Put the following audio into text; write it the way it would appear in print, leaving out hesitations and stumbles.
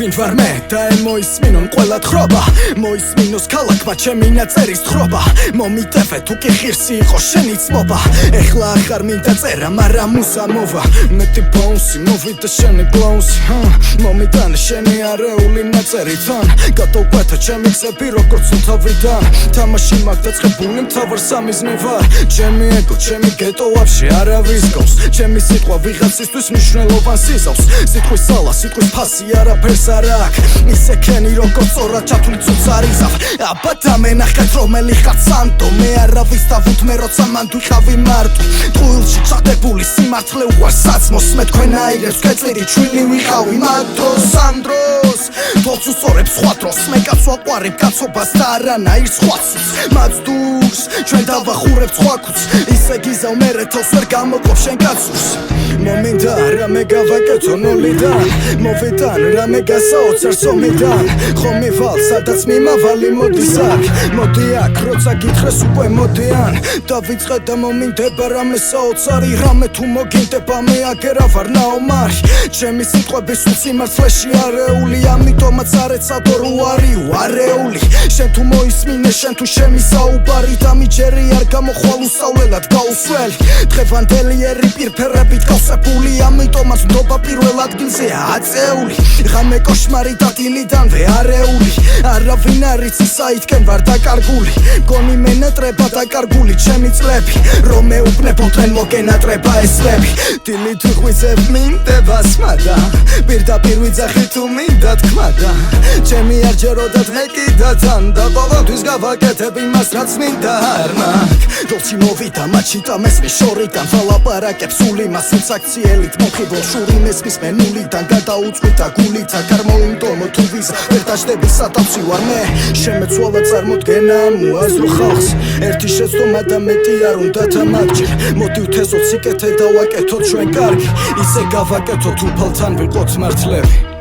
ვინ ვარ მე და მოისმინონ ყველა თხრობა მოისმინოს ქალაქმა ჩემი ნაწერის თხრობა მომიტევე თუ კი ღირსი იყო შენი ცმობა ეხლა ახარ მინდა წერა მაგრამ მუსა მოვა მეტი ბონსი მოვიდა შენი გლონსი მომიტანე შენი არეული ნაწერი თან გადავკვეთა ჩემი გზები როგორც თავიდან თამაში მაგ დაწყებული მთავარ სამიზნე ვარ ჩემი ეგო ჩემი გეტო ვაფშე არავის გავს ჩემი სიტყვა ვიღაცისთვის მნიშვნელოვანს იზავს სიტყვის სალა სიტყვის ფასი არაფერს არ აქვს ისე ქენი როგორც სწორად ჩათვლით ცუცარიზავ აბა დამენახეთ რომელი ხარ სანდო მე არავის დავუთმე როცა მანდ ვიყავი მარტო ტყუილში ჩადებული სიმართლე უყვარს საცმოს მე თქვენ აირებს კეთილი ჩვილი ვიყავი მაგ დროს ამ დროს თოხს უსწორებს სხვა დროს მე კაც ვაყვარებ კაცობას და არანაირ სხვა ცუს მათ დურს ჩვენ დავახურებთ სხვა ქუს ისე გიზავ მერე თავს ვერ გამოყოფ შენ კაცურს მომინდა რამე გავაკეთო ნოლიდან მოვიტან რამე გასაოცარ სომიდან ხომი ვალ სადაც მიმავალი მოდის აქ მოდი აქ როცა გითხრეს უკვე მოდიან დავიწყე და მომინდება რამე საოცარი რამე თუ მოგინდება მე აგერა ვარ ნაომარი ჩემი სიტყვები სულ სიმართლეში არეული ამიტომაც არ ეცადო რო არიო არეული შენ თუ მოისმინე შენ თუ შენი საუბარი დამიჯერი არ გამოხვალ უსავლელად გაუსველი დღევანდელი ერი პირფერებით გავსებული ამიტომაც ნდობა პირველ ადგილზეა აწეული ღამე კოშმარი და დილიდანვე არეული არავინ არ იცის საითკენ ვარ დაკარგული მგონი მენატრება დაკარგული ჩემი წლები რომ მეუბნებოდნენ მოგენატრება ესლები დილით ვიღვიძებ მინდება სმადა პირდაპირ ვიძახი თუ მინდა თქმადა ჩემი არ ჯეროდათ მე კიდე თან და ყოველთვის გავაკეთებ იმას რაც მინდა არ მაქვს როჩი მოვიდა მაჩიტა მესმის შორიდან ვალაპარაკებ სულ იმას ვინც აქციელით მოხიბლ შური მესმის მენულიდან გადაუწყვიტა გულით აქ არ მოიმტომო თუ ვის ვერ დაждები სათავსი ვარ მე შემეცვალა წარმოდგენა მოაზრო ხალხს ერთი შეცდომა და მეტი არ უნდა თამაგჯერ მოდი ვთესოთ სიკეთე და ვაკეთოთ ჩვენ კარგი ისე გავაკეთოთ უფალთან ვიყოთ მართლები